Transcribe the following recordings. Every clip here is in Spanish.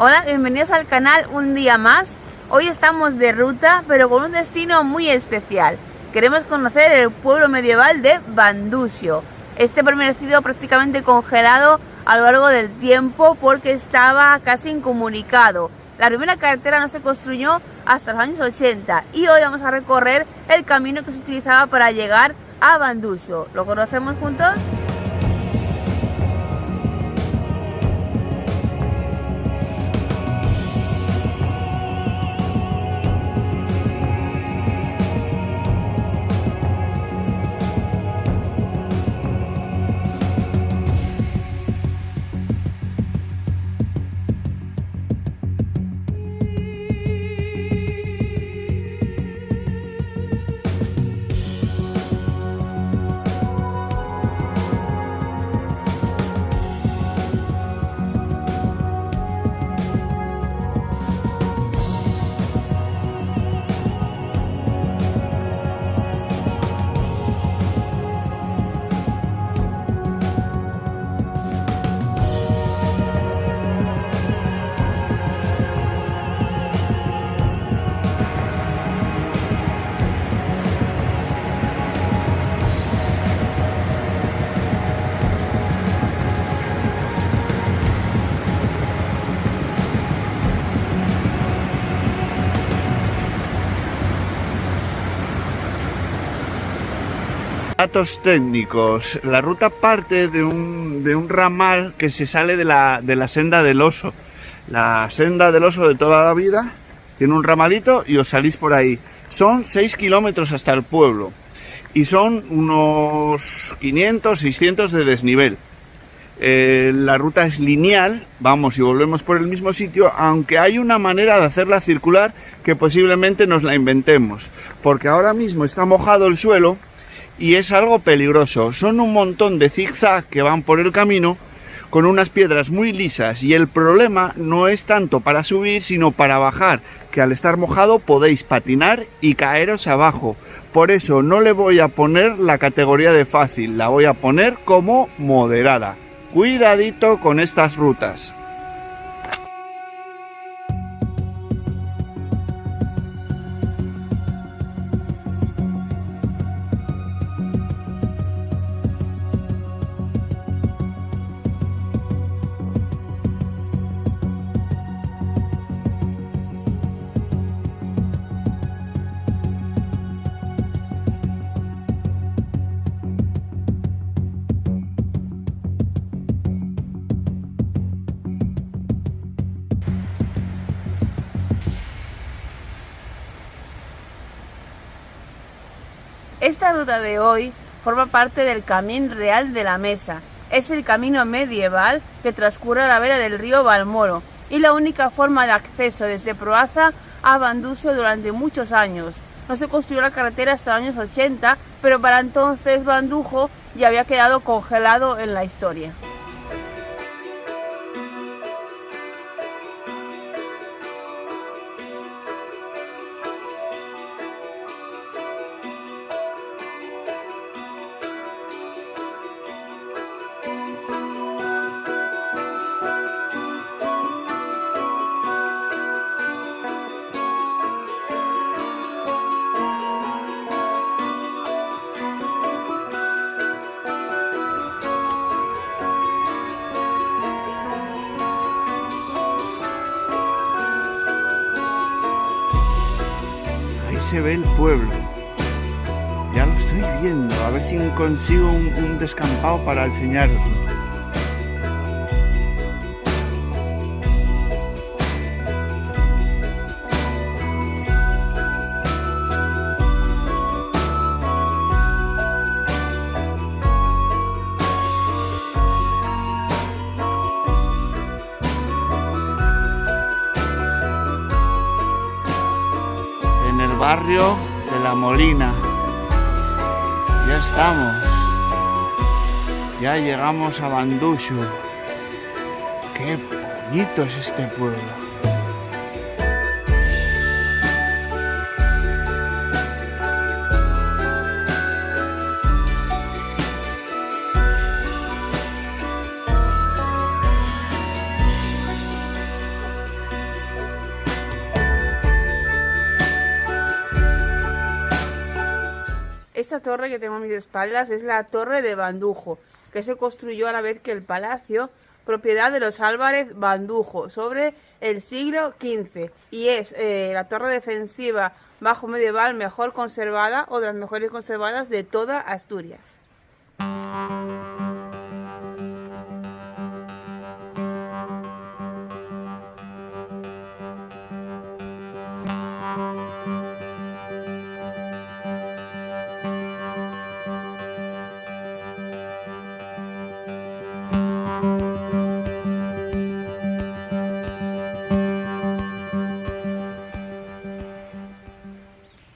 Hola, bienvenidos al canal un día más. Hoy estamos de ruta, pero con un destino muy especial. Queremos conocer el pueblo medieval de Vandusio. Este permanecido prácticamente congelado a lo largo del tiempo porque estaba casi incomunicado. La primera carretera no se construyó hasta los años 80 y hoy vamos a recorrer el camino que se utilizaba para llegar a Vandusio. ¿Lo conocemos juntos? Datos técnicos. La ruta parte de un ramal que se sale de la senda del oso. La senda del oso de toda la vida tiene un ramalito y os salís por ahí. Son 6 kilómetros hasta el pueblo y son unos 500, 600 de desnivel. La ruta es lineal, vamos y volvemos por el mismo sitio, aunque hay una manera de hacerla circular que posiblemente nos la inventemos, porque ahora mismo está mojado el suelo y es algo peligroso. Son un montón de zigzag que van por el camino con unas piedras muy lisas y el problema no es tanto para subir sino para bajar, que al estar mojado podéis patinar y caeros abajo. Por eso no le voy a poner la categoría de fácil, la voy a poner como moderada. Cuidadito con estas rutas. Esta ruta de hoy forma parte del Camín Real de la Mesa. Es el camino medieval que transcurre a la vera del río Balmoro y la única forma de acceso desde Proaza a Vandusio durante muchos años. No se construyó la carretera hasta los años 80, pero para entonces Vandujo ya había quedado congelado en la historia. Se ve el pueblo, ya lo estoy viendo, a ver si consigo un descampado para enseñaros. Barrio de La Molina. Ya estamos. Ya llegamos a Vandusio. Qué bonito es este pueblo. Esta torre que tengo a mis espaldas es la Torre de Bandujo, que se construyó a la vez que el palacio, propiedad de los Álvarez Bandujo, sobre el siglo XV, y es la torre defensiva bajo medieval mejor conservada o de las mejores conservadas de toda Asturias.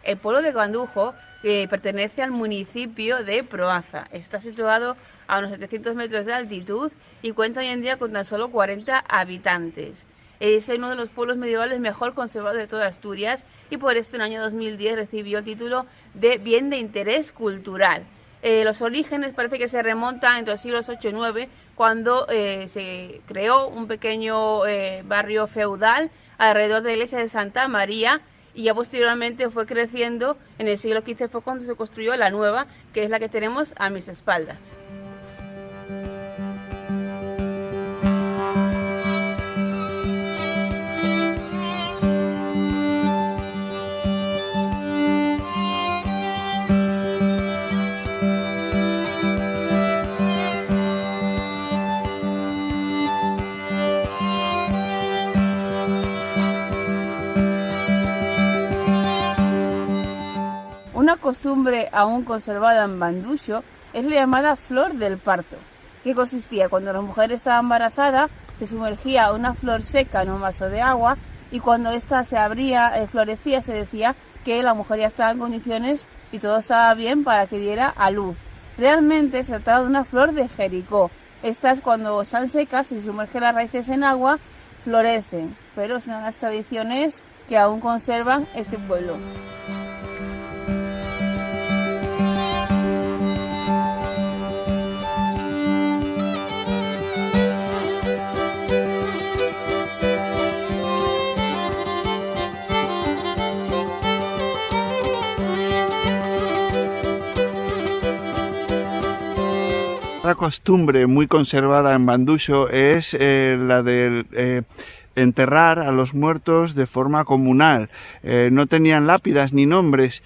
El pueblo de Bandujo pertenece al municipio de Proaza. Está situado a unos 700 metros de altitud y cuenta hoy en día con tan solo 40 habitantes. Es uno de los pueblos medievales mejor conservados de toda Asturias y por esto en el año 2010 recibió el título de Bien de Interés Cultural. Los orígenes parece que se remontan entre los siglos 8 y 9, cuando se creó un pequeño barrio feudal alrededor de la iglesia de Santa María, y ya posteriormente fue creciendo. En el siglo XV fue cuando se construyó la nueva, que es la que tenemos a mis espaldas. Una costumbre aún conservada en Banduxo es la llamada flor del parto, que consistía cuando la mujer estaba embarazada, se sumergía una flor seca en un vaso de agua y cuando ésta se abría, florecía, se decía que la mujer ya estaba en condiciones y todo estaba bien para que diera a luz. Realmente se trataba de una flor de Jericó. Estas, cuando están secas y se sumergen las raíces en agua, florecen, pero son las tradiciones que aún conservan este pueblo. Otra costumbre muy conservada en Banduxo es la de enterrar a los muertos de forma comunal. No tenían lápidas ni nombres,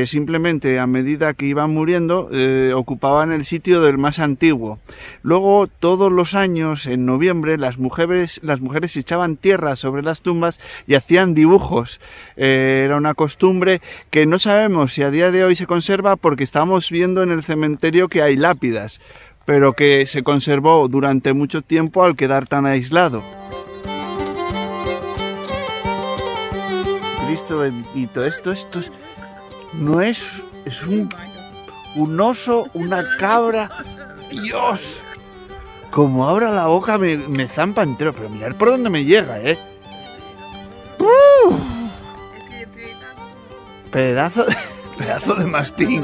simplemente a medida que iban muriendo ocupaban el sitio del más antiguo. Luego, todos los años, en noviembre, las mujeres echaban tierra sobre las tumbas y hacían dibujos. Era una costumbre que no sabemos si a día de hoy se conserva, porque estamos viendo en el cementerio que hay lápidas, pero que se conservó durante mucho tiempo al quedar tan aislado. Cristo bendito, esto no es un oso, una cabra. Dios, como abra la boca me zampa entero, pero mirad por dónde me llega, pedazo de mastín.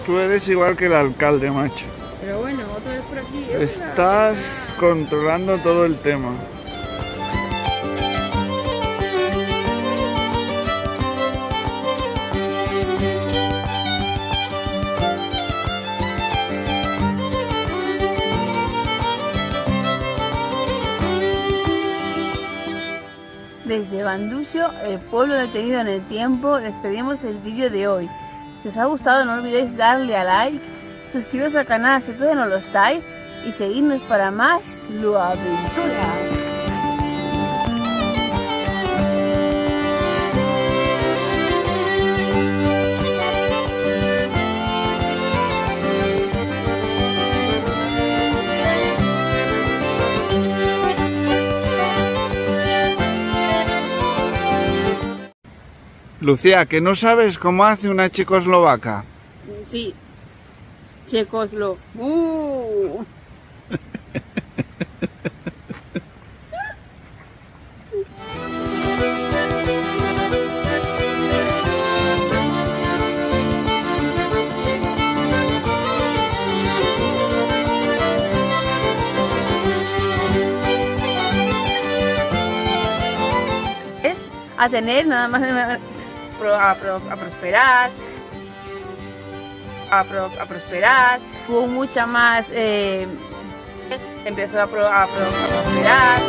Tú eres igual que el alcalde, macho. Pero bueno, otra vez por aquí. Estás controlando todo el tema. Desde Banduxo, el pueblo detenido en el tiempo, despedimos el vídeo de hoy. Si os ha gustado, no olvidéis darle a like, suscribiros al canal si todavía no lo estáis y seguidnos para más Luaventura. Lucía, ¿que no sabes cómo hace una checoslovaca? Sí, checoslo. a tener, nada más a prosperar, a prosperar, hubo mucha más, empezó a prosperar.